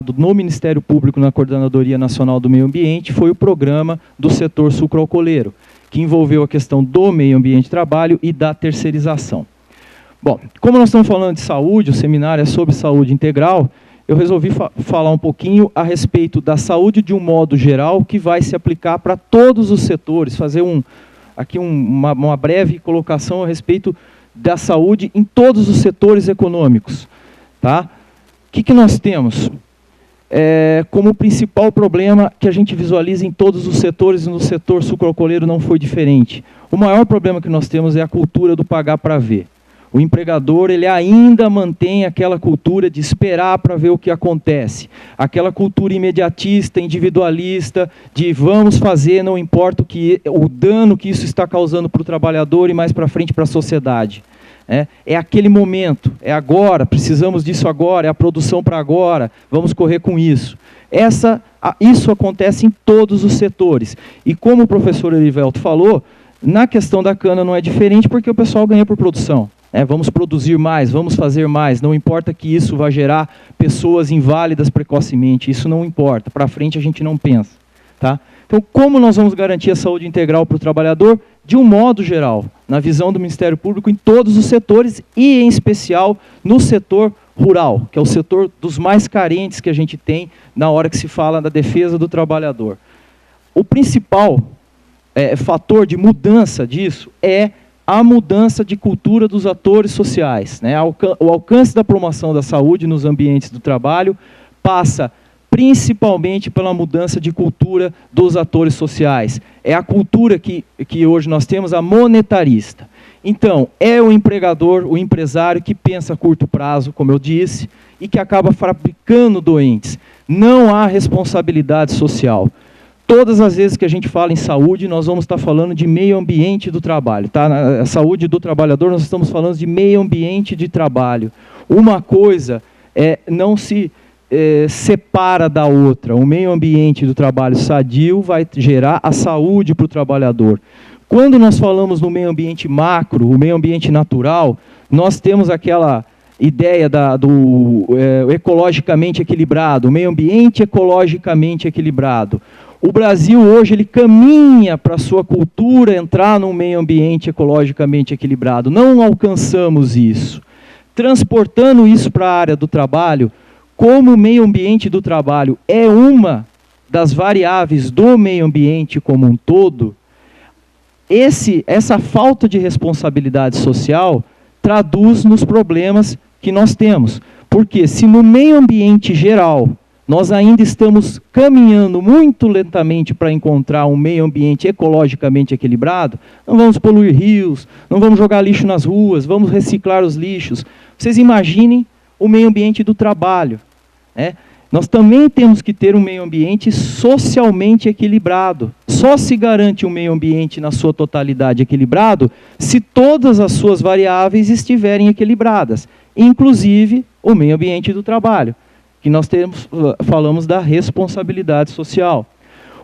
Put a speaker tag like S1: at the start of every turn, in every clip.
S1: no Ministério Público, na Coordenadoria Nacional do Meio Ambiente, foi o programa do setor sucroalcooleiro, que envolveu a questão do meio ambiente de trabalho e da terceirização. Bom, como nós estamos falando de saúde, o seminário é sobre saúde integral, eu resolvi falar um pouquinho a respeito da saúde de um modo geral, que vai se aplicar para todos os setores, fazer aqui uma breve colocação a respeito da saúde em todos os setores econômicos. Tá? O que nós temos como principal problema que a gente visualiza em todos os setores, e no setor sucroalcooleiro não foi diferente? O maior problema que nós temos é a cultura do pagar para ver. O empregador, ele ainda mantém aquela cultura de esperar para ver o que acontece. Aquela cultura imediatista, individualista, de vamos fazer, não importa o dano que isso está causando para o trabalhador e mais para frente para a sociedade. É aquele momento, é agora, precisamos disso agora, é a produção para agora, vamos correr com isso. Isso acontece em todos os setores. E como o professor Erivelto falou, na questão da cana não é diferente, porque o pessoal ganha por produção. Vamos produzir mais, vamos fazer mais, não importa que isso vá gerar pessoas inválidas precocemente, isso não importa, para frente a gente não pensa. Tá? Então, como nós vamos garantir a saúde integral para o trabalhador? De um modo geral, na visão do Ministério Público, em todos os setores, e em especial no setor rural, que é o setor dos mais carentes que a gente tem na hora que se fala da defesa do trabalhador. O principal fator de mudança disso é a mudança de cultura dos atores sociais. O alcance da promoção da saúde nos ambientes do trabalho passa principalmente pela mudança de cultura dos atores sociais. É a cultura que hoje nós temos, a monetarista. Então, é o empregador, o empresário que pensa a curto prazo, como eu disse, e que acaba fabricando doentes. Não há responsabilidade social. Todas as vezes que a gente fala em saúde, nós vamos estar falando de meio ambiente do trabalho. Tá? Na saúde do trabalhador, nós estamos falando de meio ambiente de trabalho. Uma coisa não se separa da outra. O meio ambiente do trabalho sadio vai gerar a saúde para o trabalhador. Quando nós falamos no meio ambiente macro, o meio ambiente natural, nós temos aquela ideia do ecologicamente equilibrado, o meio ambiente ecologicamente equilibrado. O Brasil hoje ele caminha para a sua cultura entrar num meio ambiente ecologicamente equilibrado. Não alcançamos isso. Transportando isso para a área do trabalho, como o meio ambiente do trabalho é uma das variáveis do meio ambiente como um todo, essa falta de responsabilidade social traduz nos problemas que nós temos. Porque se no meio ambiente geral nós ainda estamos caminhando muito lentamente para encontrar um meio ambiente ecologicamente equilibrado, não vamos poluir rios, não vamos jogar lixo nas ruas, vamos reciclar os lixos. Vocês imaginem o meio ambiente do trabalho. Nós também temos que ter um meio ambiente socialmente equilibrado. Só se garante um meio ambiente na sua totalidade equilibrado se todas as suas variáveis estiverem equilibradas, inclusive o meio ambiente do trabalho, que nós falamos da responsabilidade social.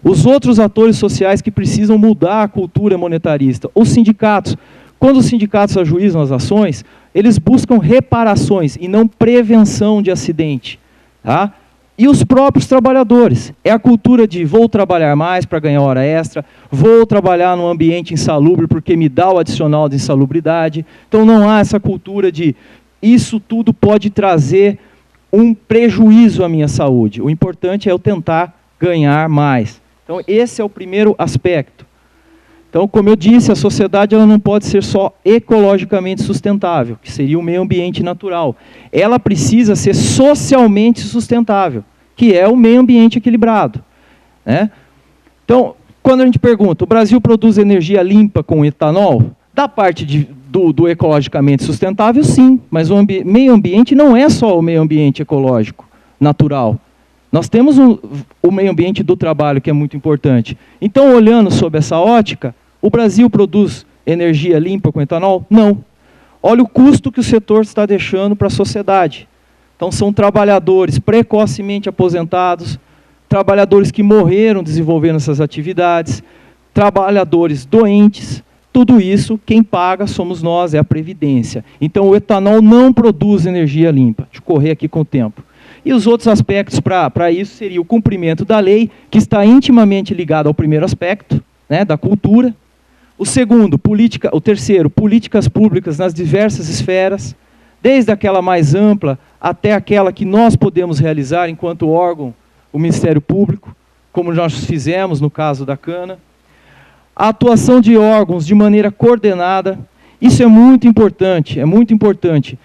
S1: Os outros atores sociais que precisam mudar a cultura monetarista, os sindicatos. Quando os sindicatos ajuizam as ações, eles buscam reparações e não prevenção de acidente. Tá? E os próprios trabalhadores. É a cultura de vou trabalhar mais para ganhar hora extra, vou trabalhar num ambiente insalubre porque me dá o adicional de insalubridade. Então não há essa cultura de isso tudo pode trazer um prejuízo à minha saúde. O importante é eu tentar ganhar mais. Então esse é o primeiro aspecto. Então, como eu disse, a sociedade ela não pode ser só ecologicamente sustentável, que seria o meio ambiente natural. Ela precisa ser socialmente sustentável, que é o meio ambiente equilibrado. Então, quando a gente pergunta, o Brasil produz energia limpa com etanol? Da parte do ecologicamente sustentável, sim, mas o meio ambiente não é só o meio ambiente ecológico, natural. Nós temos o meio ambiente do trabalho, que é muito importante. Então, olhando sob essa ótica, o Brasil produz energia limpa com etanol? Não. Olha o custo que o setor está deixando para a sociedade. Então, são trabalhadores precocemente aposentados, trabalhadores que morreram desenvolvendo essas atividades, trabalhadores doentes. Tudo isso, quem paga somos nós, é a Previdência. Então, o etanol não produz energia limpa. Deixa eu correr aqui com o tempo. E os outros aspectos para isso seria o cumprimento da lei, que está intimamente ligado ao primeiro aspecto, né, da cultura. O terceiro, políticas públicas nas diversas esferas, desde aquela mais ampla até aquela que nós podemos realizar enquanto órgão, o Ministério Público, como nós fizemos no caso da Cana. A atuação de órgãos de maneira coordenada, isso é muito importante, é muito importante.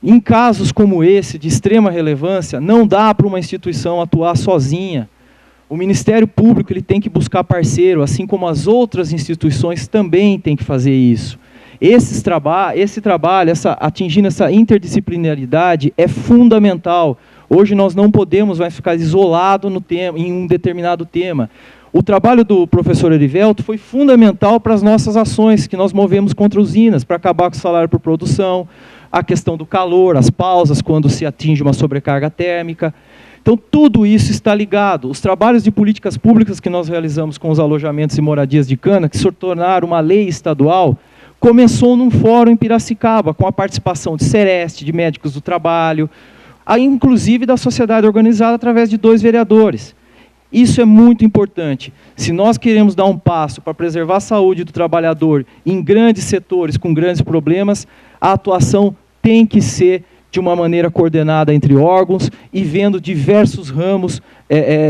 S1: Em casos como esse, de extrema relevância, não dá para uma instituição atuar sozinha. O Ministério Público ele tem que buscar parceiro, assim como as outras instituições também têm que fazer isso. Esse trabalho, atingindo essa interdisciplinaridade, é fundamental. Hoje nós não podemos mais ficar isolados em um determinado tema. O trabalho do professor Erivelto foi fundamental para as nossas ações que nós movemos contra usinas, para acabar com o salário por produção, a questão do calor, as pausas quando se atinge uma sobrecarga térmica. Então, tudo isso está ligado. Os trabalhos de políticas públicas que nós realizamos com os alojamentos e moradias de Cana, que se tornaram uma lei estadual, começou num fórum em Piracicaba, com a participação de Sereste, de médicos do trabalho, inclusive da sociedade organizada através de 2 vereadores. Isso é muito importante. Se nós queremos dar um passo para preservar a saúde do trabalhador em grandes setores, com grandes problemas, a atuação tem que ser de uma maneira coordenada entre órgãos e vendo diversos ramos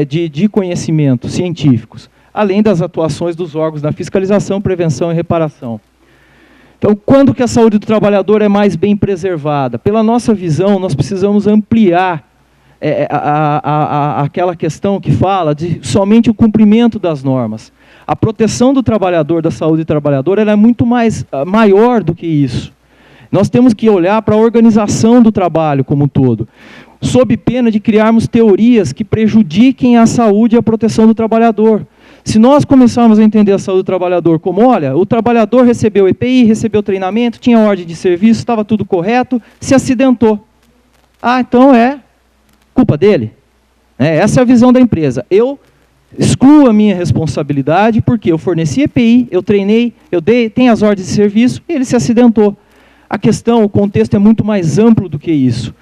S1: de conhecimento científicos, além das atuações dos órgãos na fiscalização, prevenção e reparação. Então, quando que a saúde do trabalhador é mais bem preservada? Pela nossa visão, nós precisamos ampliar aquela questão que fala de somente o cumprimento das normas. A proteção do trabalhador, da saúde do trabalhador, ela é muito maior do que isso. Nós temos que olhar para a organização do trabalho como um todo, sob pena de criarmos teorias que prejudiquem a saúde e a proteção do trabalhador. Se nós começarmos a entender a saúde do trabalhador como, olha, o trabalhador recebeu EPI, recebeu treinamento, tinha ordem de serviço, estava tudo correto, se acidentou. Ah, então é culpa dele. Essa é a visão da empresa. Eu excluo a minha responsabilidade porque eu forneci EPI, eu treinei, tenho as ordens de serviço e ele se acidentou. A questão, o contexto é muito mais amplo do que isso.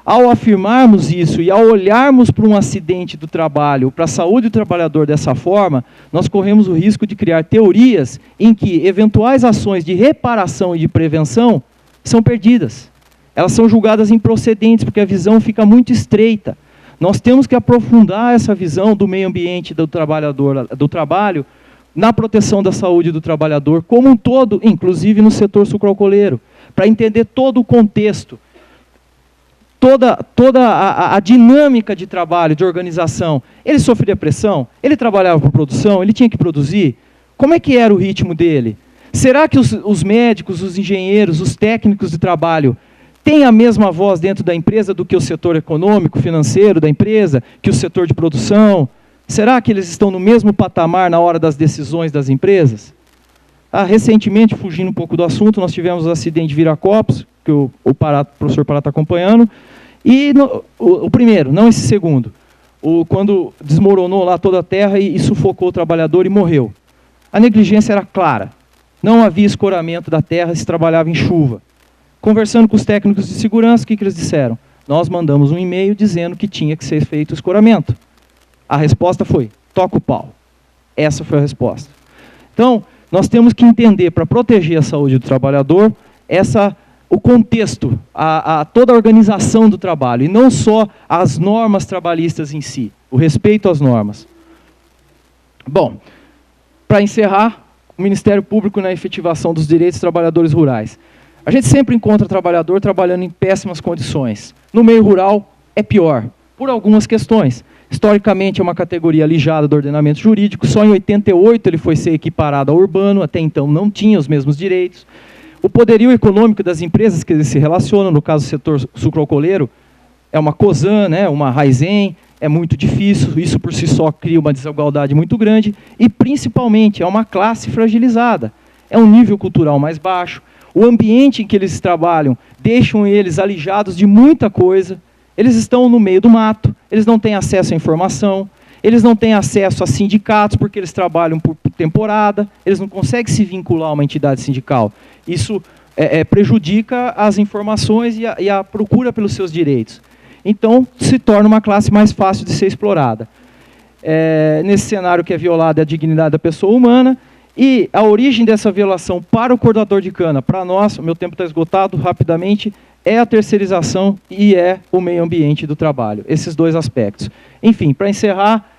S1: Ao afirmarmos isso e ao olharmos para um acidente do trabalho, para a saúde do trabalhador dessa forma, nós corremos o risco de criar teorias em que eventuais ações de reparação e de prevenção são perdidas. Elas são julgadas improcedentes, porque a visão fica muito estreita. Nós temos que aprofundar essa visão do meio ambiente do trabalhador, do trabalho, na proteção da saúde do trabalhador como um todo, inclusive no setor sucroalcooleiro, para entender todo o contexto, toda a dinâmica de trabalho, de organização. Ele sofria pressão? Ele trabalhava por produção? Ele tinha que produzir? Como é que era o ritmo dele? Será que os médicos, os engenheiros, os técnicos de trabalho têm a mesma voz dentro da empresa do que o setor econômico, financeiro da empresa, que o setor de produção? Será que eles estão no mesmo patamar na hora das decisões das empresas? Recentemente, fugindo um pouco do assunto, nós tivemos o acidente de Viracopos, que o professor Pará está acompanhando, e o primeiro, não esse segundo, quando desmoronou lá toda a terra e sufocou o trabalhador e morreu. A negligência era clara, não havia escoramento da terra, se trabalhava em chuva. Conversando com os técnicos de segurança, o que eles disseram? Nós mandamos um e-mail dizendo que tinha que ser feito o escoramento. A resposta foi, toca o pau. Essa foi a resposta. Então, nós temos que entender, para proteger a saúde do trabalhador, o contexto, toda a organização do trabalho, e não só as normas trabalhistas em si, o respeito às normas. Bom, para encerrar, o Ministério Público na efetivação dos direitos dos trabalhadores rurais. A gente sempre encontra trabalhador trabalhando em péssimas condições. No meio rural, é pior, por algumas questões. Historicamente, é uma categoria alijada do ordenamento jurídico, só em 88 ele foi ser equiparado ao urbano, até então não tinha os mesmos direitos. O poderio econômico das empresas que eles se relacionam, no caso do setor sucroalcooleiro, é uma Cosan, né, uma Raizen, é muito difícil, isso por si só cria uma desigualdade muito grande, e principalmente é uma classe fragilizada, é um nível cultural mais baixo, o ambiente em que eles trabalham deixam eles alijados de muita coisa. Eles estão no meio do mato, eles não têm acesso à informação, eles não têm acesso a sindicatos porque eles trabalham por temporada, eles não conseguem se vincular a uma entidade sindical. Isso prejudica as informações e a procura pelos seus direitos. então se torna uma classe mais fácil de ser explorada. Nesse cenário que é violada a dignidade da pessoa humana, e a origem dessa violação para o cortador de cana, para nós, o meu tempo está esgotado, rapidamente, é a terceirização e é o meio ambiente do trabalho, esses dois aspectos. Enfim, para encerrar,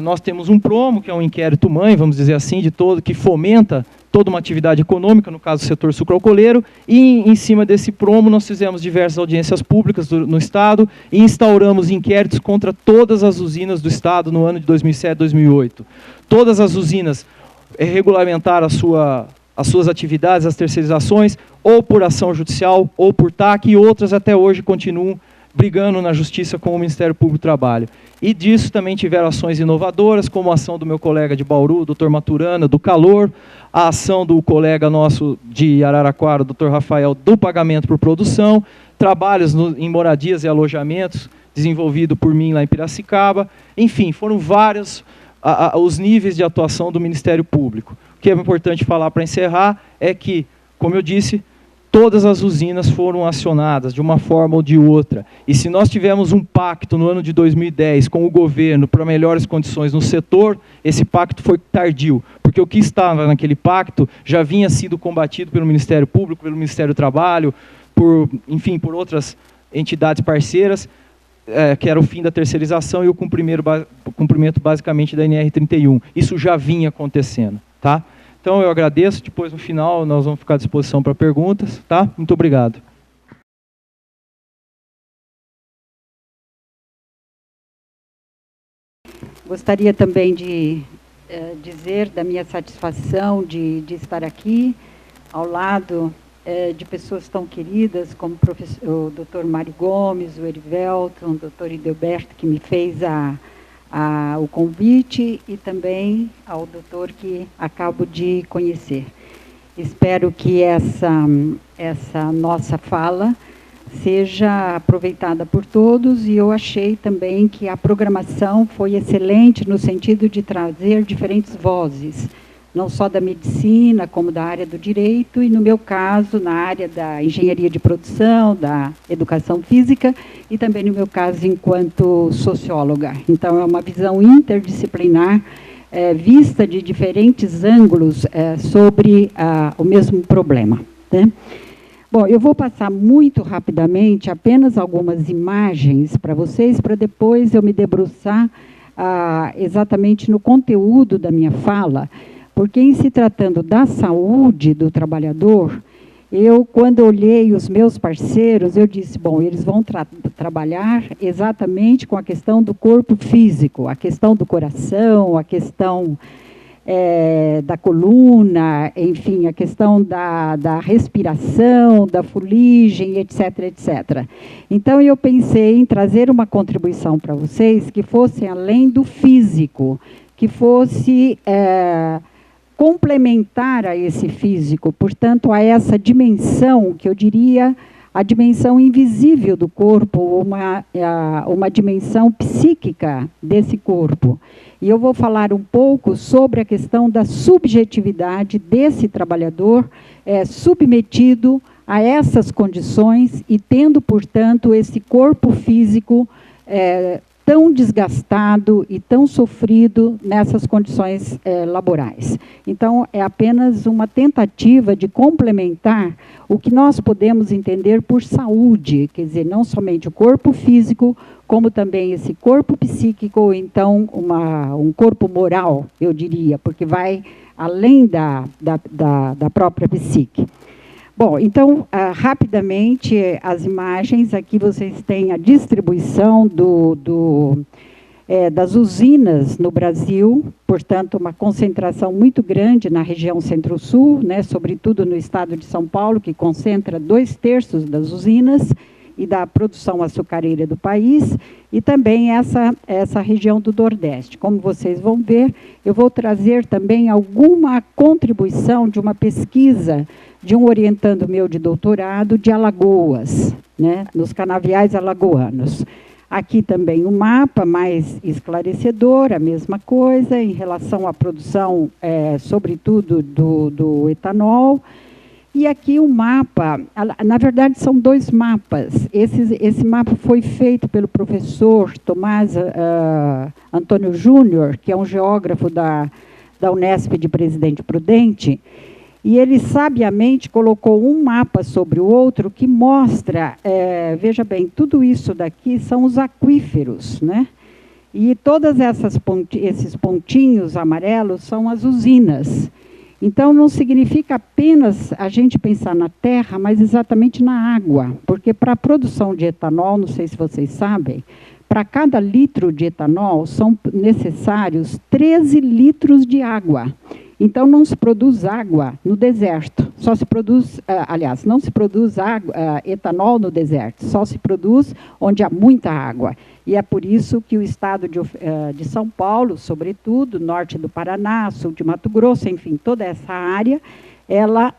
S1: nós temos um promo, que é um inquérito mãe, vamos dizer assim, que fomenta toda uma atividade econômica, no caso do setor sucroalcooleiro, e em cima desse promo nós fizemos diversas audiências públicas no Estado e instauramos inquéritos contra todas as usinas do Estado no ano de 2007 e 2008. Todas as usinas regulamentaram as suas atividades, as terceirizações, ou por ação judicial, ou por TAC, e outras até hoje continuam brigando na Justiça com o Ministério Público do Trabalho. E disso também tiveram ações inovadoras, como a ação do meu colega de Bauru, Dr. Maturana, do calor, a ação do colega nosso de Araraquara, Dr. Rafael, do pagamento por produção, trabalhos em moradias e alojamentos, desenvolvido por mim lá em Piracicaba. Enfim, foram vários os níveis de atuação do Ministério Público. O que é importante falar para encerrar é que, como eu disse, todas as usinas foram acionadas de uma forma ou de outra. E se nós tivemos um pacto no ano de 2010 com o governo para melhores condições no setor, esse pacto foi tardio, porque o que estava naquele pacto já vinha sido combatido pelo Ministério Público, pelo Ministério do Trabalho, enfim, por outras entidades parceiras, que era o fim da terceirização e o cumprimento basicamente da NR31. Isso já vinha acontecendo, tá? Então, eu agradeço. Depois, no final, nós vamos ficar à disposição para perguntas. Tá? Muito obrigado.
S2: Gostaria também de dizer da minha satisfação de estar aqui, ao lado de pessoas tão queridas, como o Dr. Mário Gomes, o Erivelton, o Dr. Idelberto, que me fez o convite, e também ao doutor que acabo de conhecer. Espero que essa nossa fala seja aproveitada por todos, e eu achei também que a programação foi excelente no sentido de trazer diferentes vozes, não só da medicina, como da área do direito, e no meu caso, na área da engenharia de produção, da educação física, e também no meu caso, enquanto socióloga. Então, é uma visão interdisciplinar, vista de diferentes ângulos sobre o mesmo problema, né? Bom, eu vou passar muito rapidamente apenas algumas imagens para vocês, para depois eu me debruçar exatamente no conteúdo da minha fala, porque em se tratando da saúde do trabalhador, quando olhei os meus parceiros, eu disse, bom, eles vão trabalhar exatamente com a questão do corpo físico, a questão do coração, a questão da coluna, enfim, a questão da respiração, da fuligem, etc., etc. Então, eu pensei em trazer uma contribuição para vocês que fosse além do físico, que fosse complementar a esse físico, portanto, a essa dimensão, que eu diria a dimensão invisível do corpo, uma dimensão psíquica desse corpo. E eu vou falar um pouco sobre a questão da subjetividade desse trabalhador submetido a essas condições e tendo, portanto, esse corpo físico tão desgastado e tão sofrido nessas condições laborais. Então, é apenas uma tentativa de complementar o que nós podemos entender por saúde, quer dizer, não somente o corpo físico, como também esse corpo psíquico, ou então um corpo moral, eu diria, porque vai além da própria psique. Bom, então, rapidamente, as imagens, aqui vocês têm a distribuição das usinas no Brasil, portanto, uma concentração muito grande na região Centro-Sul, né, sobretudo no estado de São Paulo, que concentra 2/3 das usinas e da produção açucareira do país, e também essa região do Nordeste. Como vocês vão ver, eu vou trazer também alguma contribuição de uma pesquisa de um orientando meu de doutorado de Alagoas, né, nos canaviais alagoanos. Aqui também um mapa mais esclarecedor, a mesma coisa, em relação à produção, sobretudo, do etanol. E aqui o mapa, na verdade são 2 mapas. Esse mapa foi feito pelo professor Tomás Antônio Júnior, que é um geógrafo da Unesp de Presidente Prudente, e ele sabiamente colocou um mapa sobre o outro que mostra, veja bem, tudo isso daqui são os aquíferos, né? E todos esses pontinhos amarelos são as usinas. Então, não significa apenas a gente pensar na terra, mas exatamente na água. Porque para a produção de etanol, não sei se vocês sabem, para cada litro de etanol são necessários 13 litros de água. Então, não se produz água no deserto. Só se produz, aliás, não se produz etanol no deserto, só se produz onde há muita água. E é por isso que o estado de São Paulo, sobretudo, norte do Paraná, sul de Mato Grosso, enfim, toda essa área, ela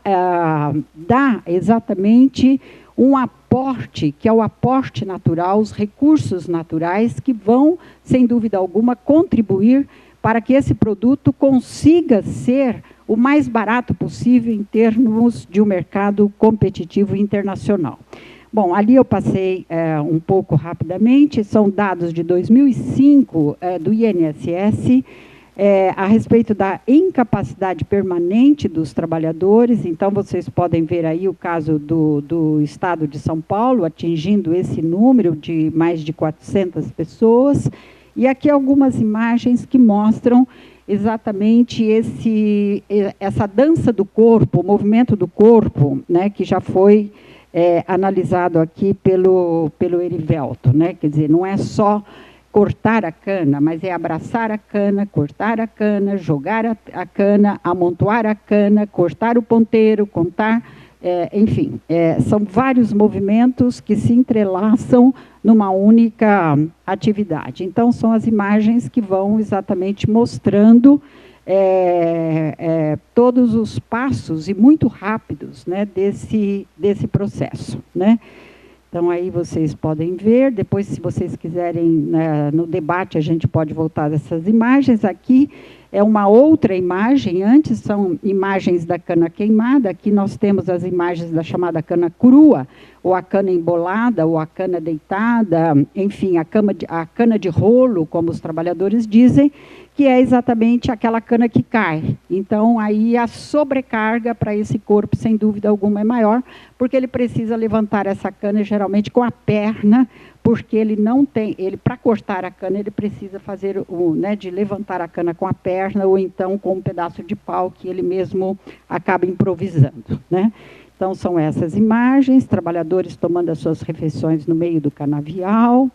S2: dá exatamente um aporte, que é o aporte natural, os recursos naturais que vão, sem dúvida alguma, contribuir para que esse produto consiga ser o mais barato possível em termos de um mercado competitivo internacional. Bom, ali eu passei um pouco rapidamente, são dados de 2005 do INSS, a respeito da incapacidade permanente dos trabalhadores. Então, vocês podem ver aí o caso do estado de São Paulo, atingindo esse número de mais de 400 pessoas. E aqui algumas imagens que mostram exatamente essa dança do corpo, o movimento do corpo, né, que já foi analisado aqui pelo Erivelto, né? Quer dizer, não é só cortar a cana, mas é abraçar a cana, cortar a cana, jogar a cana, amontoar a cana, cortar o ponteiro, contar, enfim, são vários movimentos que se entrelaçam numa única atividade. Então, são as imagens que vão exatamente mostrando todos os passos, e muito rápidos, né, desse processo, né? Então, aí vocês podem ver, depois, se vocês quiserem, no debate, a gente pode voltar dessas imagens. Aqui é uma outra imagem, antes são imagens da cana queimada, aqui nós temos as imagens da chamada cana crua, ou a cana embolada, ou a cana deitada, enfim, a cana de rolo, como os trabalhadores dizem, que é exatamente aquela cana que cai. Então, aí a sobrecarga para esse corpo, sem dúvida alguma, é maior, porque ele precisa levantar essa cana, geralmente com a perna, porque ele não tem, para cortar a cana, ele precisa fazer, de levantar a cana com a perna, ou então com um pedaço de pau que ele mesmo acaba improvisando, né? Então, são essas imagens, trabalhadores tomando as suas refeições no meio do canavial.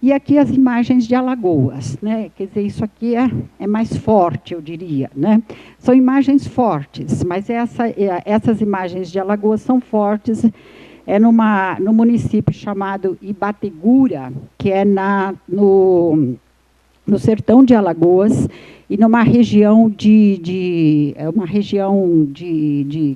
S2: E aqui as imagens de Alagoas, né? Quer dizer, isso aqui é mais forte, eu diria, né? São imagens fortes, mas essas imagens de Alagoas são fortes, no município chamado Ibategura, que é no sertão de Alagoas, e numa região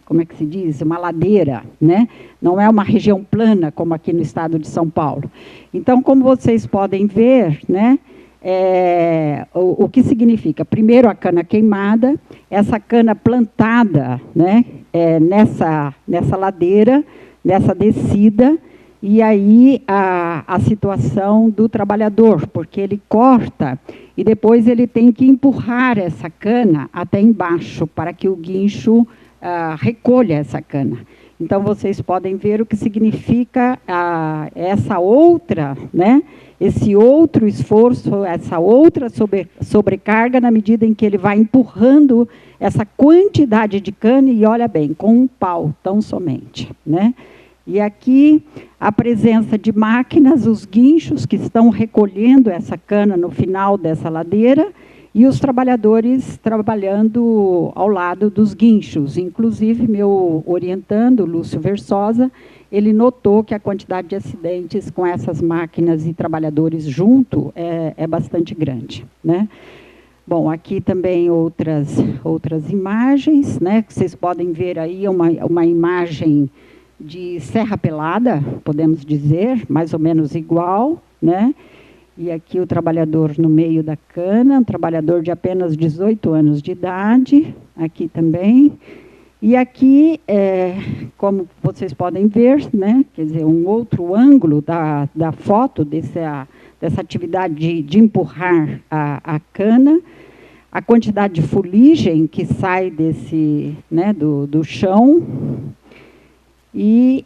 S2: como é que se diz? Uma ladeira, né? Não é uma região plana, como aqui no estado de São Paulo. Então, como vocês podem ver, né, o que significa? Primeiro, a cana queimada, essa cana plantada, né, nessa ladeira, nessa descida, e aí a situação do trabalhador, porque ele corta e depois ele tem que empurrar essa cana até embaixo para que o guincho recolha essa cana. Então, vocês podem ver o que significa essa outra, né, esse outro esforço, essa outra sobrecarga, na medida em que ele vai empurrando essa quantidade de cana, e olha bem, com um pau, tão somente, né? E aqui a presença de máquinas, os guinchos que estão recolhendo essa cana no final dessa ladeira, e os trabalhadores trabalhando ao lado dos guinchos. Inclusive, meu orientando, Lúcio Versosa, ele notou que a quantidade de acidentes com essas máquinas e trabalhadores junto é bastante grande, né? Bom, aqui também outras imagens, né? Que vocês podem ver aí uma imagem de Serra Pelada, podemos dizer, mais ou menos igual, né? E aqui o trabalhador no meio da cana, um trabalhador de apenas 18 anos de idade, aqui também. E aqui, como vocês podem ver, né, quer dizer, um outro ângulo da foto dessa atividade de empurrar a cana, a quantidade de fuligem que sai né, do chão, e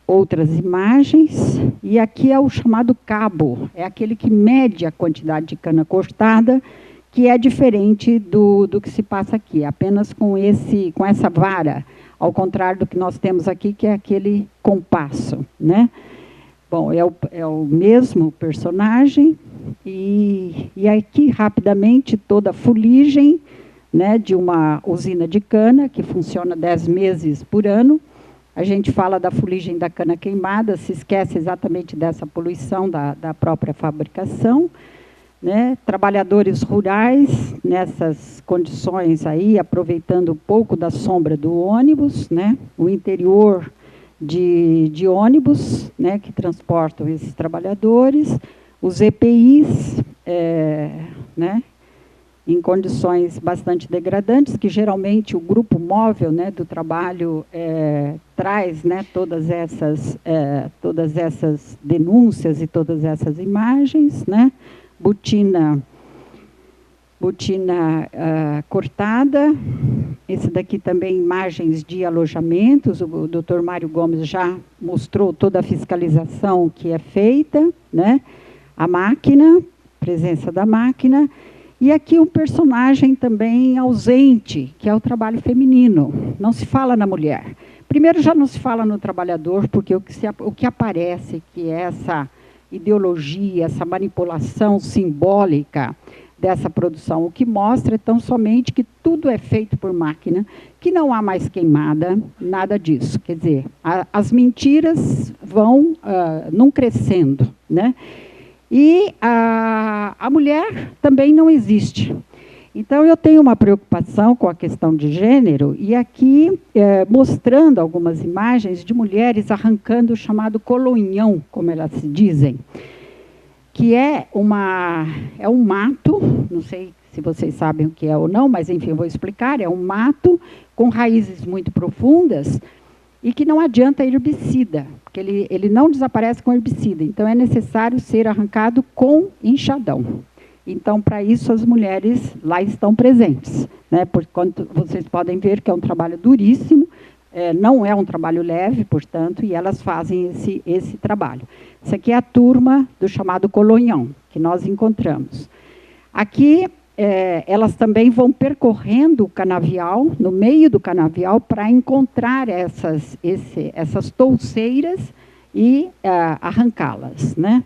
S2: outras imagens. E aqui é o chamado cabo, é aquele que mede a quantidade de cana cortada, que é diferente do que se passa aqui, apenas com essa vara, ao contrário do que nós temos aqui, que é aquele compasso, né? Bom, é o mesmo personagem, e aqui, rapidamente, toda a fuligem, né, de uma usina de cana, que funciona 10 meses por ano. A gente fala da fuligem da cana queimada, se esquece exatamente dessa poluição da própria fabricação, né? Trabalhadores rurais, nessas condições aí, aproveitando um pouco da sombra do ônibus, né? O interior de ônibus, né, que transportam esses trabalhadores, os EPIs, né, em condições bastante degradantes, que geralmente o grupo móvel, né, do trabalho traz, né, todas essas denúncias e todas essas imagens, né? Botina cortada. Esse daqui também imagens de alojamentos. O doutor Mário Gomes já mostrou toda a fiscalização que é feita, né? A máquina, presença da máquina. E aqui um personagem também ausente, que é o trabalho feminino. Não se fala na mulher. Primeiro, já não se fala no trabalhador, porque o que aparece, que é essa ideologia, essa manipulação simbólica dessa produção, o que mostra tão somente que tudo é feito por máquina, que não há mais queimada, nada disso. Quer dizer, as mentiras vão não crescendo, né? E a mulher também não existe. Então, eu tenho uma preocupação com a questão de gênero, e aqui mostrando algumas imagens de mulheres arrancando o chamado colonhão, como elas se dizem, que é um mato, não sei se vocês sabem o que é ou não, mas, enfim, eu vou explicar, é um mato com raízes muito profundas e que não adianta herbicida, porque ele não desaparece com herbicida, então é necessário ser arrancado com enxadão. Então, para isso, as mulheres lá estão presentes, né? Porquanto vocês podem ver que é um trabalho duríssimo, não é um trabalho leve, portanto, e elas fazem esse trabalho. Essa aqui é a turma do chamado colonhão, que nós encontramos. Aqui, elas também vão percorrendo o canavial, no meio do canavial, para encontrar essas touceiras e arrancá-las, né?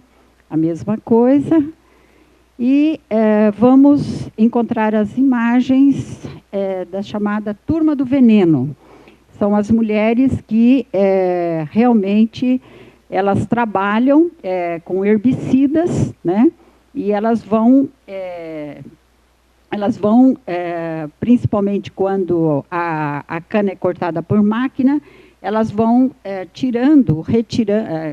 S2: A mesma coisa. E vamos encontrar as imagens da chamada turma do veneno. São as mulheres que realmente elas trabalham com herbicidas, né? E elas vão principalmente quando a cana é cortada por máquina, elas vão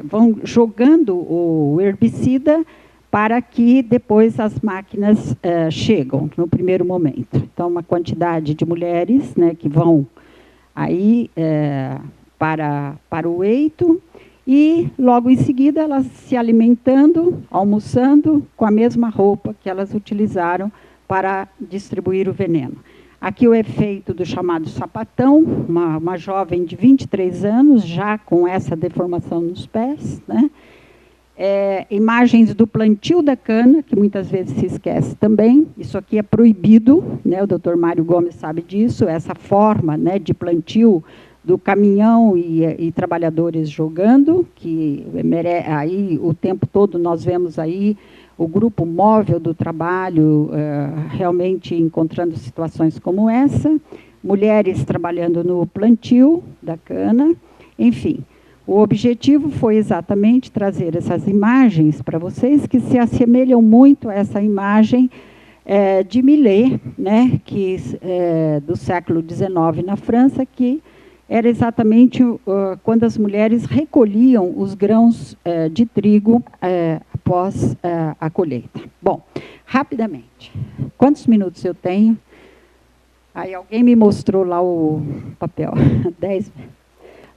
S2: vão jogando o herbicida para que depois as máquinas chegam no primeiro momento. Então, uma quantidade de mulheres, né, que vão aí para o eito, e logo em seguida elas se alimentando, almoçando com a mesma roupa que elas utilizaram para distribuir o veneno. Aqui o efeito do chamado sapatão, uma jovem de 23 anos, já com essa deformação nos pés, né? Imagens do plantio da cana, que muitas vezes se esquece também. Isso aqui é proibido, né? O doutor Mário Gomes sabe disso, essa forma, né, de plantio do caminhão e trabalhadores jogando, que aí o tempo todo nós vemos aí o grupo móvel do trabalho realmente encontrando situações como essa, mulheres trabalhando no plantio da cana, enfim. O objetivo foi exatamente trazer essas imagens para vocês que se assemelham muito a essa imagem de Millet, né, do século XIX na França, que era exatamente quando as mulheres recolhiam os grãos de trigo após a colheita. Bom, rapidamente, quantos minutos eu tenho? Aí alguém me mostrou lá o papel,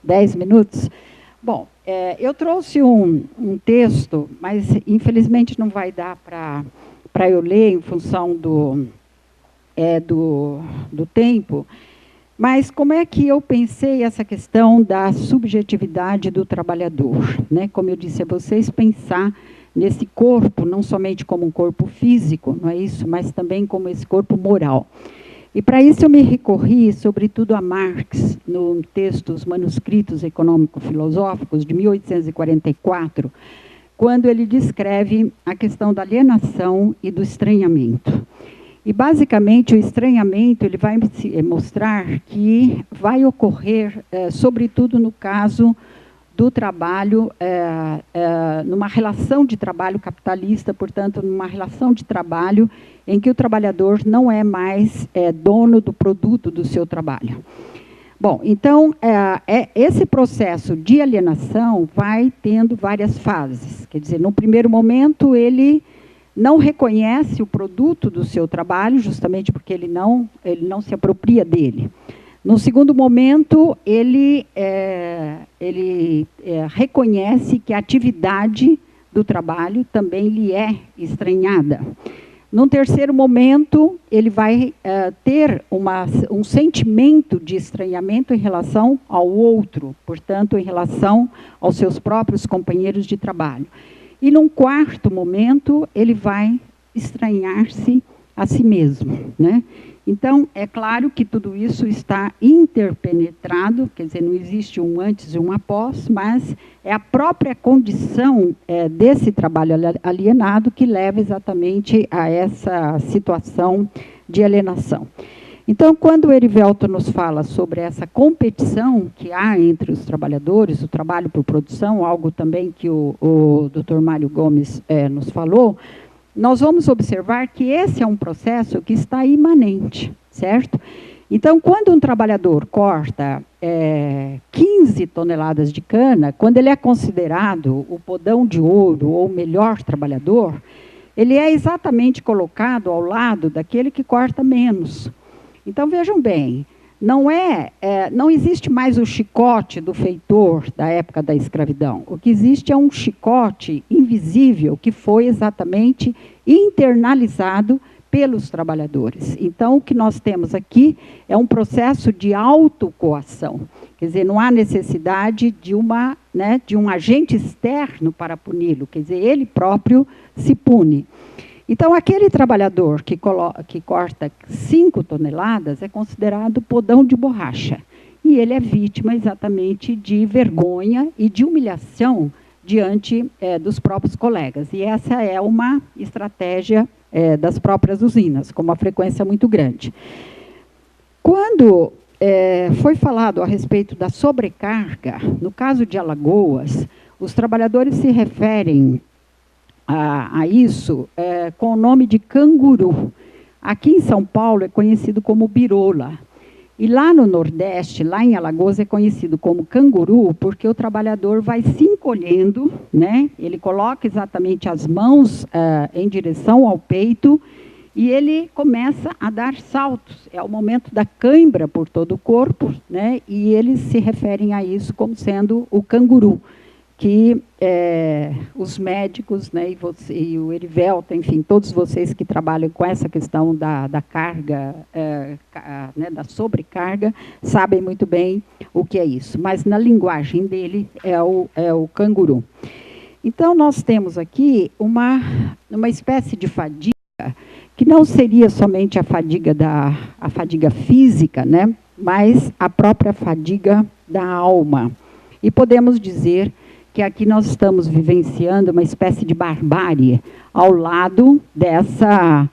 S2: 10 minutos. Bom, eu trouxe um texto, mas infelizmente não vai dar para eu ler em função do tempo. Mas como é que eu pensei essa questão da subjetividade do trabalhador, né? Como eu disse a vocês, pensar nesse corpo, não somente como um corpo físico, não é isso, mas também como esse corpo moral. E para isso eu me recorri, sobretudo, a Marx, no texto Os Manuscritos Econômico-Filosóficos, de 1844, quando ele descreve a questão da alienação e do estranhamento. E, basicamente, o estranhamento ele vai mostrar que vai ocorrer, sobretudo no caso do trabalho, numa relação de trabalho capitalista, portanto, numa relação de trabalho em que o trabalhador não é mais dono do produto do seu trabalho. Bom, então, esse processo de alienação vai tendo várias fases. Quer dizer, no primeiro momento, ele não reconhece o produto do seu trabalho, justamente porque ele não se apropria dele. No segundo momento, ele reconhece que a atividade do trabalho também lhe é estranhada. Num terceiro momento, ele vai ter um sentimento de estranhamento em relação ao outro, portanto, em relação aos seus próprios companheiros de trabalho. E, num quarto momento, ele vai estranhar-se a si mesmo, né? Então, é claro que tudo isso está interpenetrado, quer dizer, não existe um antes e um após, mas é a própria condição desse trabalho alienado que leva exatamente a essa situação de alienação. Então, quando o Erivelto nos fala sobre essa competição que há entre os trabalhadores, o trabalho por produção, algo também que o Dr. Mário Gomes nos falou, nós vamos observar que esse é um processo que está imanente, certo? Então, quando um trabalhador corta 15 toneladas de cana, quando ele é considerado o podão de ouro ou o melhor trabalhador, ele é exatamente colocado ao lado daquele que corta menos. Então, vejam bem, não existe mais o chicote do feitor da época da escravidão. O que existe é um chicote invisível que foi exatamente internalizado pelos trabalhadores. Então, o que nós temos aqui é um processo de autocoação. Quer dizer, não há necessidade de um agente externo para puni-lo. Quer dizer, ele próprio se pune. Então, aquele trabalhador que corta 5 toneladas é considerado podão de borracha. E ele é vítima exatamente de vergonha e de humilhação diante dos próprios colegas. E essa é uma estratégia das próprias usinas, com uma frequência muito grande. Quando foi falado a respeito da sobrecarga, no caso de Alagoas, os trabalhadores se referem a isso com o nome de canguru. Aqui em São Paulo é conhecido como birola. E lá no Nordeste, lá em Alagoas, é conhecido como canguru, porque o trabalhador vai se encolhendo, né? Ele coloca exatamente as mãos em direção ao peito e ele começa a dar saltos. É o momento da cãibra por todo o corpo, né? E eles se referem a isso como sendo o canguru, que os médicos, né, e o Erivelto, enfim, todos vocês que trabalham com essa questão da carga, né, da sobrecarga, sabem muito bem o que é isso. Mas na linguagem dele é o canguru. Então, nós temos aqui uma espécie de fadiga, que não seria somente a fadiga física, né, mas a própria fadiga da alma. E podemos dizer que aqui nós estamos vivenciando uma espécie de barbárie ao lado dessa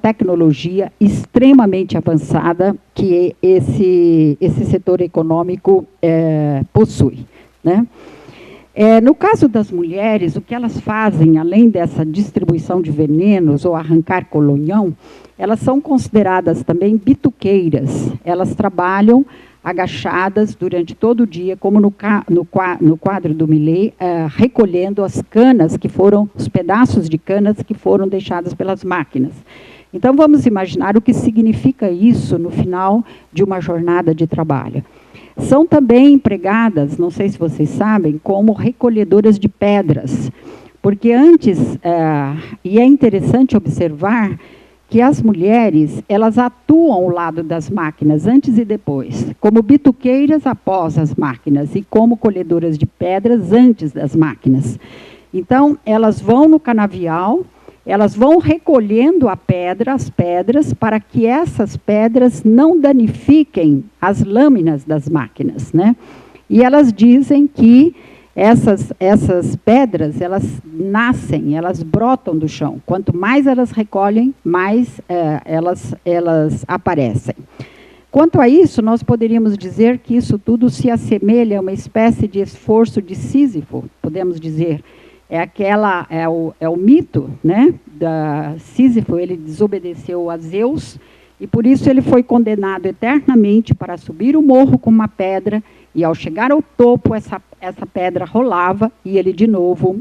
S2: tecnologia extremamente avançada que esse setor econômico possui, né? No caso das mulheres, o que elas fazem, além dessa distribuição de venenos ou arrancar colonhão, elas são consideradas também bituqueiras. Elas trabalham agachadas durante todo o dia, como no quadro do Millet, recolhendo as canas que foram, os pedaços de canas que foram deixadas pelas máquinas. Então, vamos imaginar o que significa isso no final de uma jornada de trabalho. São também empregadas, não sei se vocês sabem, como recolhedoras de pedras, porque antes, e é interessante observar que as mulheres, elas atuam ao lado das máquinas, antes e depois, como bituqueiras após as máquinas, e como colhedoras de pedras antes das máquinas. Então, elas vão no canavial, elas vão recolhendo as pedras, para que essas pedras não danifiquem as lâminas das máquinas, né? E elas dizem que essas pedras, elas nascem, elas brotam do chão. Quanto mais elas recolhem, mais elas aparecem. Quanto a isso, nós poderíamos dizer que isso tudo se assemelha a uma espécie de esforço de Sísifo, podemos dizer. É o mito, né, da Sísifo. Ele desobedeceu a Zeus e por isso ele foi condenado eternamente para subir o morro com uma pedra, e ao chegar ao topo essa pedra rolava e ele de novo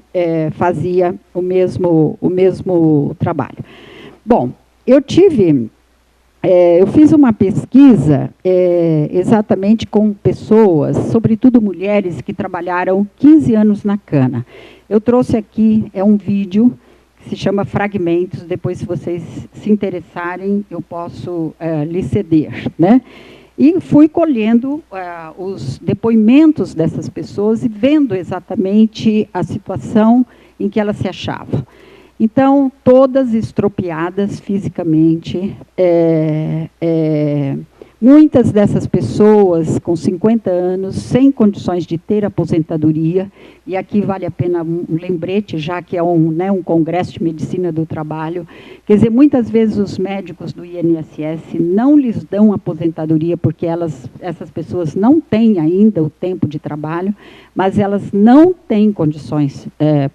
S2: fazia o mesmo trabalho. Bom, eu fiz uma pesquisa exatamente com pessoas, sobretudo mulheres que trabalharam 15 anos na cana. Eu trouxe aqui um vídeo que se chama Fragmentos, depois, se vocês se interessarem, eu posso lhe ceder, né? E fui colhendo os depoimentos dessas pessoas e vendo exatamente a situação em que elas se achavam. Então, todas estropiadas fisicamente, muitas dessas pessoas com 50 anos, sem condições de ter aposentadoria, e aqui vale a pena um lembrete, já que é um congresso de medicina do trabalho. Quer dizer, muitas vezes os médicos do INSS não lhes dão aposentadoria, porque essas pessoas não têm ainda o tempo de trabalho, mas elas não têm condições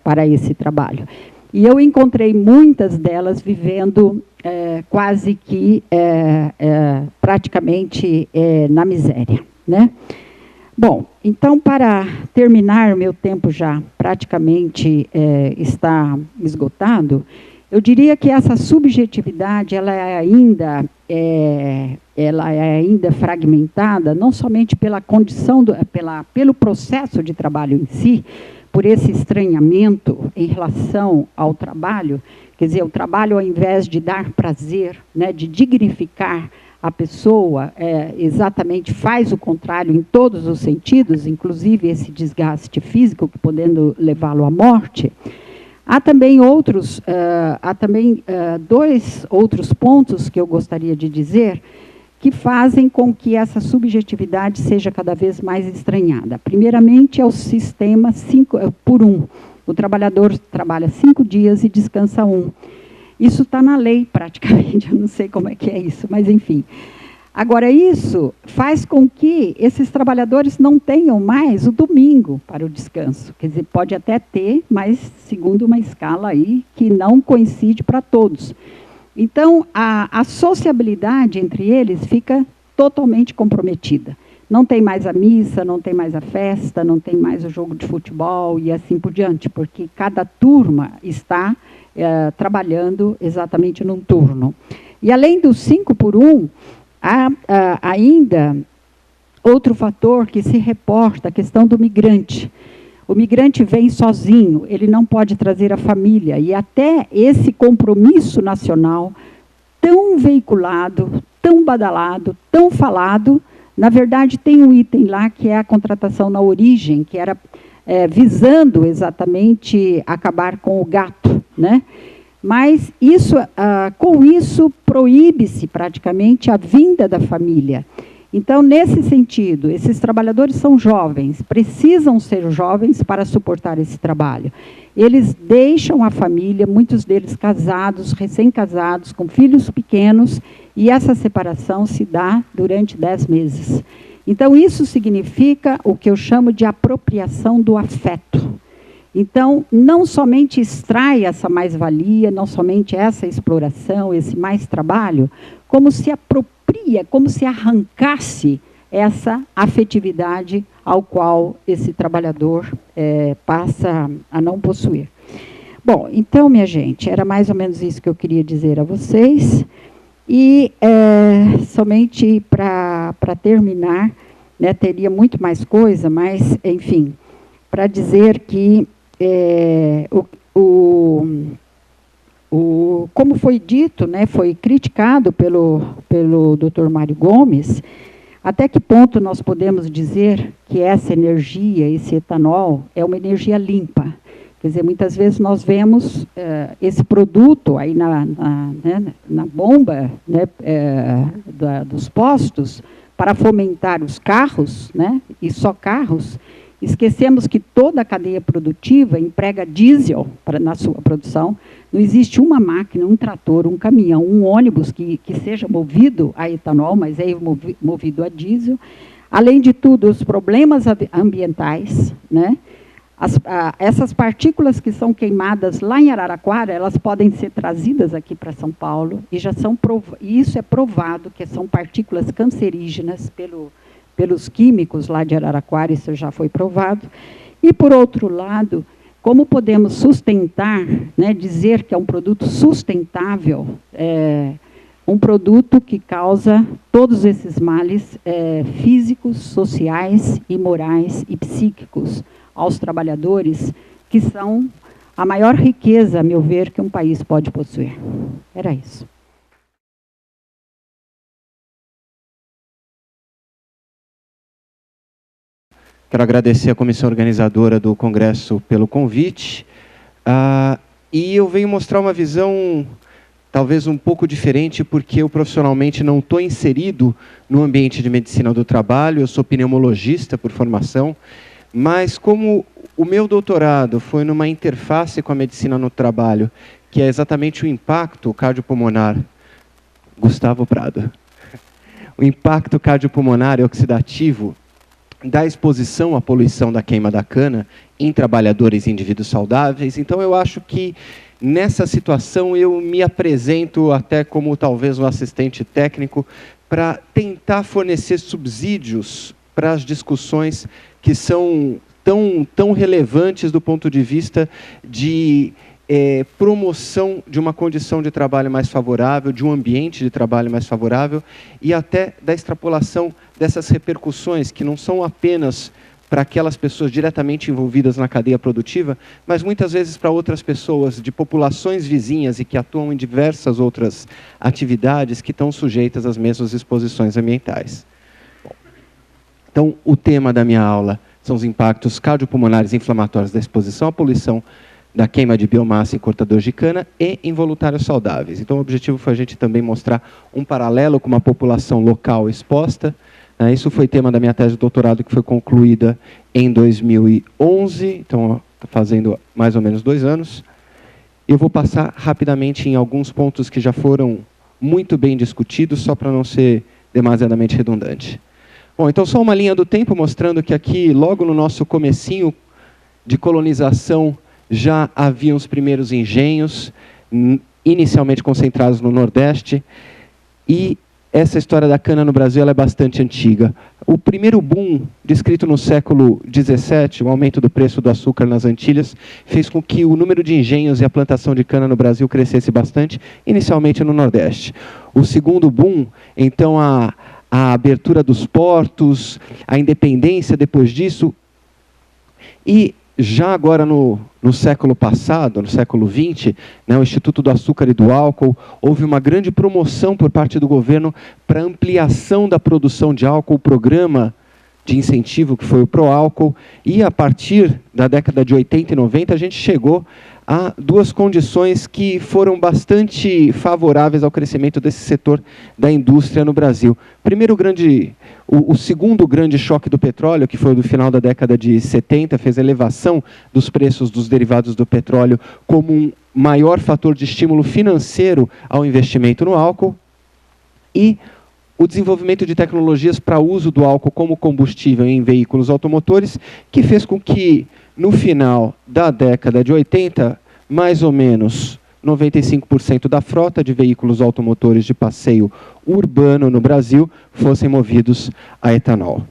S2: para esse trabalho. E eu encontrei muitas delas vivendo quase que praticamente na miséria, né? Bom, então, para terminar, meu tempo já praticamente está esgotado, eu diria que essa subjetividade ela é ainda fragmentada, não somente pela condição, pelo processo de trabalho em si, por esse estranhamento em relação ao trabalho. Quer dizer, o trabalho, ao invés de dar prazer, né, de dignificar a pessoa, exatamente faz o contrário em todos os sentidos, inclusive esse desgaste físico, podendo levá-lo à morte. Há também dois outros pontos que eu gostaria de dizer, que fazem com que essa subjetividade seja cada vez mais estranhada. Primeiramente, é o sistema 5 por 1. O trabalhador trabalha 5 dias e descansa 1. Isso está na lei, praticamente. Eu não sei como é que é isso, mas enfim. Agora, isso faz com que esses trabalhadores não tenham mais o domingo para o descanso. Quer dizer, pode até ter, mas segundo uma escala aí que não coincide para todos. Então, a sociabilidade entre eles fica totalmente comprometida. Não tem mais a missa, não tem mais a festa, não tem mais o jogo de futebol e assim por diante, porque cada turma está trabalhando exatamente num turno. E além do 5 por 1, há ainda outro fator que se reporta, a questão do migrante. O migrante vem sozinho, ele não pode trazer a família, e até esse compromisso nacional, tão veiculado, tão badalado, tão falado, na verdade tem um item lá que é a contratação na origem, que era visando exatamente acabar com o gato, né? Mas com isso proíbe-se praticamente a vinda da família. Então, nesse sentido, esses trabalhadores são jovens, precisam ser jovens para suportar esse trabalho. Eles deixam a família, muitos deles casados, recém-casados, com filhos pequenos, e essa separação se dá durante 10 meses. Então, isso significa o que eu chamo de apropriação do afeto. Então, não somente extrai essa mais-valia, não somente essa exploração, esse mais trabalho, como se apropria, como se arrancasse essa afetividade ao qual esse trabalhador passa a não possuir. Bom, então, minha gente, era mais ou menos isso que eu queria dizer a vocês. E, somente para terminar, né, teria muito mais coisa, mas, enfim, para dizer que como foi dito, né, foi criticado pelo Dr. Mário Gomes, até que ponto nós podemos dizer que essa energia, esse etanol, é uma energia limpa? Quer dizer, muitas vezes nós vemos esse produto aí na bomba, né, dos postos para fomentar os carros, né, e só carros. Esquecemos que toda a cadeia produtiva emprega diesel na sua produção. Não existe uma máquina, um trator, um caminhão, um ônibus que seja movido a etanol, mas é movido a diesel. Além de tudo, os problemas ambientais, né? Essas partículas que são queimadas lá em Araraquara, elas podem ser trazidas aqui para São Paulo, e e isso é provado que são partículas cancerígenas pelos químicos lá de Araraquara, isso já foi provado. E, por outro lado, como podemos sustentar, né, dizer que é um produto sustentável, um produto que causa todos esses males físicos, sociais, e morais e psíquicos aos trabalhadores, que são a maior riqueza, a meu ver, que um país pode possuir. Era isso.
S3: Quero agradecer à comissão organizadora do Congresso pelo convite. E eu venho mostrar uma visão talvez um pouco diferente, porque eu profissionalmente não estou inserido no ambiente de medicina do trabalho, eu sou pneumologista por formação, mas como o meu doutorado foi numa interface com a medicina no trabalho, que é exatamente o impacto cardiopulmonar, Gustavo Prado, o impacto cardiopulmonar e oxidativo da exposição à poluição da queima da cana em trabalhadores e indivíduos saudáveis. Então, eu acho que, nessa situação, eu me apresento até como talvez um assistente técnico para tentar fornecer subsídios para as discussões que são tão relevantes do ponto de vista de promoção de uma condição de trabalho mais favorável, de um ambiente de trabalho mais favorável, e até da extrapolação dessas repercussões, que não são apenas para aquelas pessoas diretamente envolvidas na cadeia produtiva, mas muitas vezes para outras pessoas de populações vizinhas e que atuam em diversas outras atividades que estão sujeitas às mesmas exposições ambientais. Bom, então, o tema da minha aula são os impactos cardiopulmonares e inflamatórios da exposição à poluição da queima de biomassa em cortadores de cana e involuntários saudáveis. Então, o objetivo foi a gente também mostrar um paralelo com uma população local exposta. Isso foi tema da minha tese de doutorado, que foi concluída em 2011, então está fazendo mais ou menos 2 anos. Eu vou passar rapidamente em alguns pontos que já foram muito bem discutidos, só para não ser demasiadamente redundante. Bom, então só uma linha do tempo mostrando que aqui, logo no nosso comecinho de colonização, já haviam os primeiros engenhos, inicialmente concentrados no Nordeste, e essa história da cana no Brasil ela é bastante antiga. O primeiro boom, descrito no século XVII, o aumento do preço do açúcar nas Antilhas, fez com que o número de engenhos e a plantação de cana no Brasil crescesse bastante, inicialmente no Nordeste. O segundo boom, então, a abertura dos portos, a independência depois disso, e já agora no século passado, no século XX, o Instituto do Açúcar e do Álcool, houve uma grande promoção por parte do governo para ampliação da produção de álcool, o programa de incentivo que foi o Proálcool, e a partir da década de 80 e 90 a gente chegou a 2 condições que foram bastante favoráveis ao crescimento desse setor da indústria no Brasil. Primeiro o segundo grande choque do petróleo, que foi do final da década de 70, fez a elevação dos preços dos derivados do petróleo como um maior fator de estímulo financeiro ao investimento no álcool, e o desenvolvimento de tecnologias para uso do álcool como combustível em veículos automotores, que fez com que, no final da década de 80, mais ou menos 95% da frota de veículos automotores de passeio urbano no Brasil fossem movidos a etanol.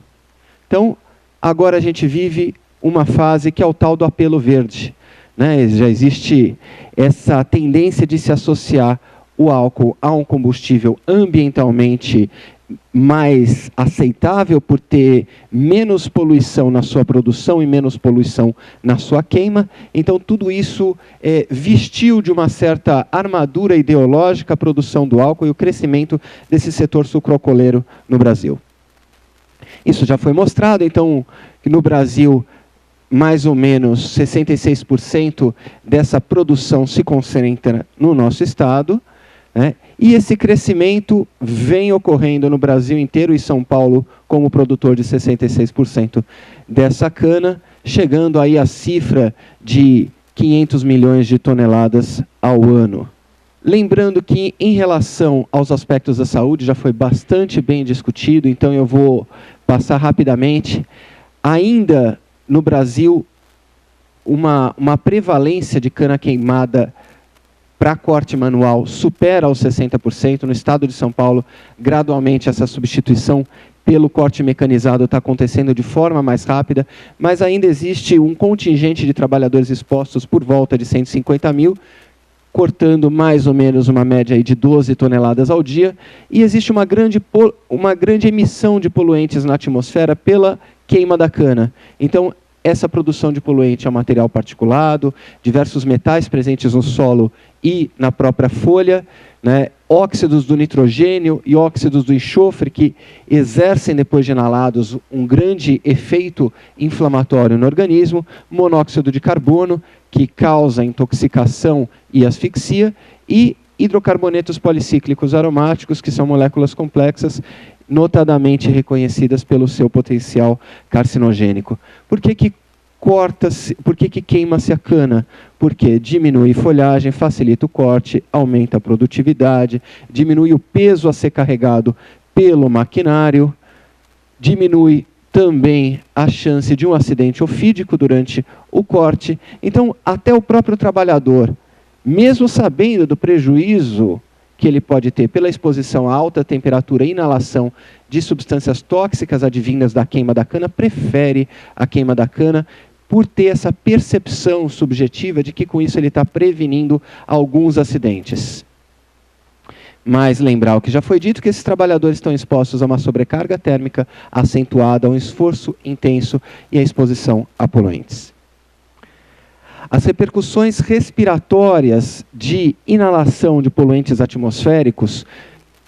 S3: Então, agora a gente vive uma fase que é o tal do apelo verde. né? Já existe essa tendência de se associar o álcool a um combustível ambientalmente mais aceitável por ter menos poluição na sua produção e menos poluição na sua queima. Então, tudo isso vestiu de uma certa armadura ideológica a produção do álcool e o crescimento desse setor sucroalcooleiro no Brasil. Isso já foi mostrado, então, que no Brasil, mais ou menos 66% dessa produção se concentra no nosso estado, né? E esse crescimento vem ocorrendo no Brasil inteiro e São Paulo como produtor de 66% dessa cana, chegando aí à cifra de 500 milhões de toneladas ao ano. Lembrando que, em relação aos aspectos da saúde, já foi bastante bem discutido, então eu vou passar rapidamente. Ainda no Brasil, uma prevalência de cana queimada para corte manual supera os 60%. No estado de São Paulo, gradualmente essa substituição pelo corte mecanizado está acontecendo de forma mais rápida, mas ainda existe um contingente de trabalhadores expostos por volta de 150 mil, cortando mais ou menos uma média aí de 12 toneladas ao dia, e existe uma grande emissão de poluentes na atmosfera pela queima da cana. Então, essa produção de poluente é um material particulado, diversos metais presentes no solo e na própria folha, né, óxidos do nitrogênio e óxidos do enxofre, que exercem, depois de inalados, um grande efeito inflamatório no organismo, monóxido de carbono, que causa intoxicação e asfixia, e hidrocarbonetos policíclicos aromáticos, que são moléculas complexas, notadamente reconhecidas pelo seu potencial carcinogênico. Por que queima-se a cana? Porque diminui folhagem, facilita o corte, aumenta a produtividade, diminui o peso a ser carregado pelo maquinário, diminui também a chance de um acidente ofídico durante o corte. Então, até o próprio trabalhador, mesmo sabendo do prejuízo que ele pode ter pela exposição a alta temperatura e inalação de substâncias tóxicas advindas da queima da cana, prefere a queima da cana por ter essa percepção subjetiva de que com isso ele está prevenindo alguns acidentes. Mas lembrar o que já foi dito, que esses trabalhadores estão expostos a uma sobrecarga térmica acentuada, a um esforço intenso e a exposição a poluentes. As repercussões respiratórias de inalação de poluentes atmosféricos,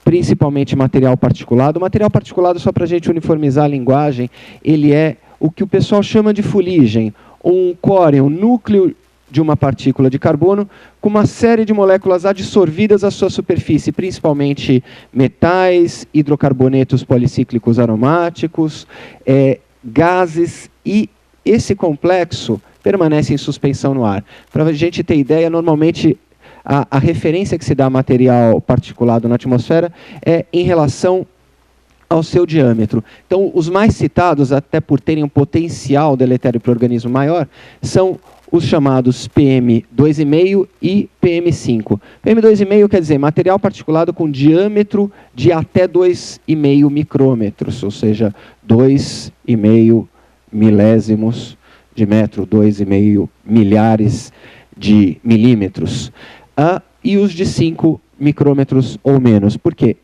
S3: principalmente material particulado. O material particulado, só para a gente uniformizar a linguagem, ele é o que o pessoal chama de fuligem, um core, um núcleo de uma partícula de carbono com uma série de moléculas adsorvidas à sua superfície, principalmente metais, hidrocarbonetos policíclicos aromáticos, gases, e esse complexo permanece em suspensão no ar. Para a gente ter ideia, normalmente a referência que se dá a material particulado na atmosfera é em relação ao seu diâmetro. Então, os mais citados, até por terem um potencial deletério para o organismo maior, são os chamados PM2,5 e PM5. PM2,5 quer dizer material particulado com diâmetro de até 2,5 micrômetros, ou seja, 2,5 milésimos de metro, 2,5 milhares de milímetros. E os de 5 micrômetros ou menos. Por quê?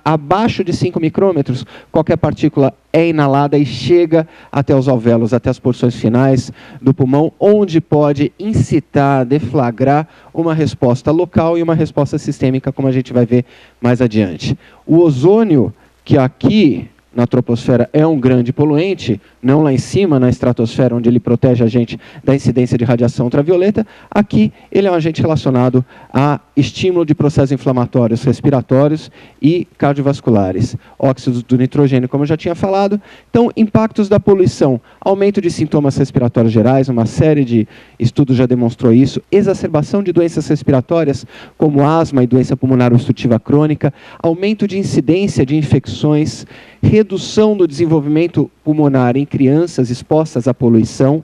S3: Abaixo de 5 micrômetros, qualquer partícula é inalada e chega até os alvéolos, até as porções finais do pulmão, onde pode incitar, deflagrar uma resposta local e uma resposta sistêmica, como a gente vai ver mais adiante. O ozônio, que aqui na troposfera é um grande poluente, não lá em cima, na estratosfera, onde ele protege a gente da incidência de radiação ultravioleta, aqui ele é um agente relacionado a estímulo de processos inflamatórios respiratórios e cardiovasculares. Óxidos do nitrogênio, como eu já tinha falado. Então, impactos da poluição, aumento de sintomas respiratórios gerais, uma série de estudos já demonstrou isso, exacerbação de doenças respiratórias, como asma e doença pulmonar obstrutiva crônica, aumento de incidência de infecções, redução do desenvolvimento pulmonar em crianças expostas à poluição,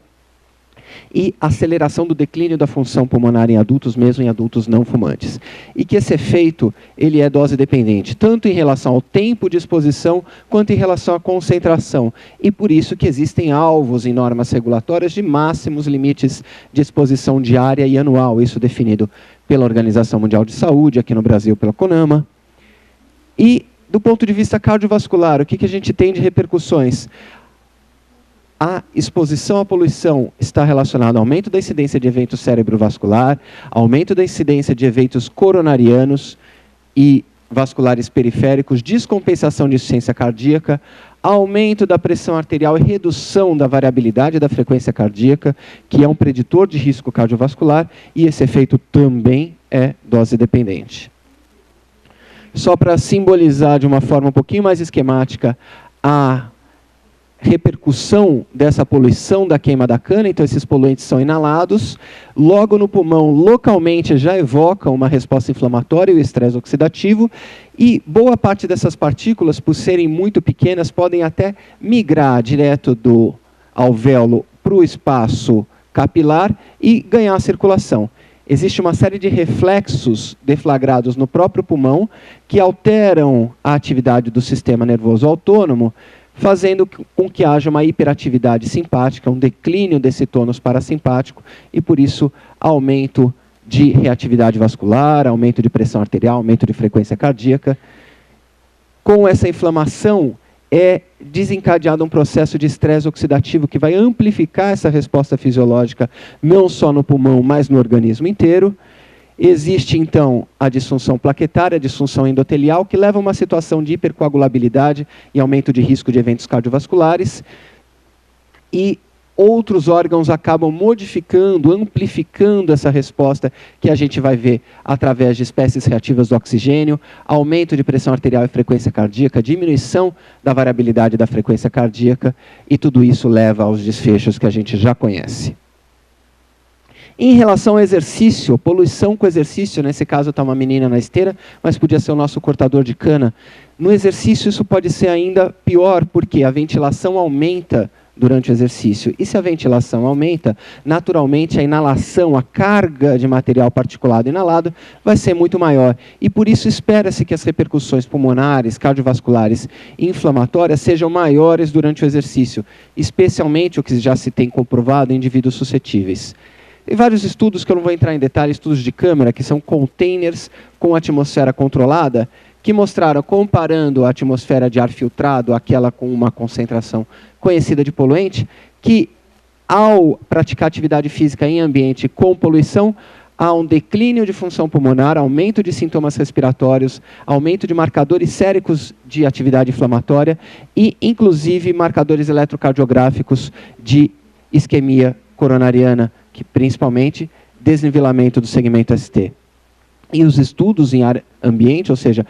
S3: e aceleração do declínio da função pulmonar em adultos, mesmo em adultos não fumantes. E que esse efeito ele é dose dependente, tanto em relação ao tempo de exposição, quanto em relação à concentração. E por isso que existem alvos em normas regulatórias de máximos limites de exposição diária e anual, isso definido pela Organização Mundial de Saúde, aqui no Brasil pela CONAMA. E, do ponto de vista cardiovascular, o que a gente tem de repercussões? A exposição à poluição está relacionada ao aumento da incidência de eventos cerebrovascular, aumento da incidência de eventos coronarianos e vasculares periféricos, descompensação de insuficiência cardíaca, aumento da pressão arterial e redução da variabilidade da frequência cardíaca, que é um preditor de risco cardiovascular, e esse efeito também é dose dependente. Só para simbolizar de uma forma um pouquinho mais esquemática a repercussão dessa poluição da queima da cana, então esses poluentes são inalados, logo no pulmão, localmente já evocam uma resposta inflamatória e o estresse oxidativo, e boa parte dessas partículas, por serem muito pequenas, podem até migrar direto do alvéolo para o espaço capilar e ganhar circulação. Existe uma série de reflexos deflagrados no próprio pulmão que alteram a atividade do sistema nervoso autônomo, fazendo com que haja uma hiperatividade simpática, um declínio desse tônus parasimpático e, por isso, aumento de reatividade vascular, aumento de pressão arterial, aumento de frequência cardíaca. Com essa inflamação, é desencadeado um processo de estresse oxidativo que vai amplificar essa resposta fisiológica, não só no pulmão, mas no organismo inteiro. Existe, então, a disfunção plaquetária, a disfunção endotelial, que leva a uma situação de hipercoagulabilidade e aumento de risco de eventos cardiovasculares. E outros órgãos acabam modificando, amplificando essa resposta que a gente vai ver através de espécies reativas do oxigênio, aumento de pressão arterial e frequência cardíaca, diminuição da variabilidade da frequência cardíaca, e tudo isso leva aos desfechos que a gente já conhece. Em relação ao exercício, poluição com exercício, nesse caso está uma menina na esteira, mas podia ser o nosso cortador de cana. No exercício isso pode ser ainda pior, porque a ventilação aumenta durante o exercício. E se a ventilação aumenta, naturalmente a inalação, a carga de material particulado inalado vai ser muito maior. E por isso espera-se que as repercussões pulmonares, cardiovasculares e inflamatórias sejam maiores durante o exercício, especialmente o que já se tem comprovado em indivíduos suscetíveis. Tem vários estudos que eu não vou entrar em detalhes, estudos de câmara, que são containers com atmosfera controlada, que mostraram, comparando a atmosfera de ar filtrado àquela com uma concentração conhecida de poluente, que ao praticar atividade física em ambiente com poluição, há um declínio de função pulmonar, aumento de sintomas respiratórios, aumento de marcadores séricos de atividade inflamatória e, inclusive, marcadores eletrocardiográficos de isquemia coronariana, que principalmente desnivelamento do segmento ST. E os estudos em ar ambiente, ou seja,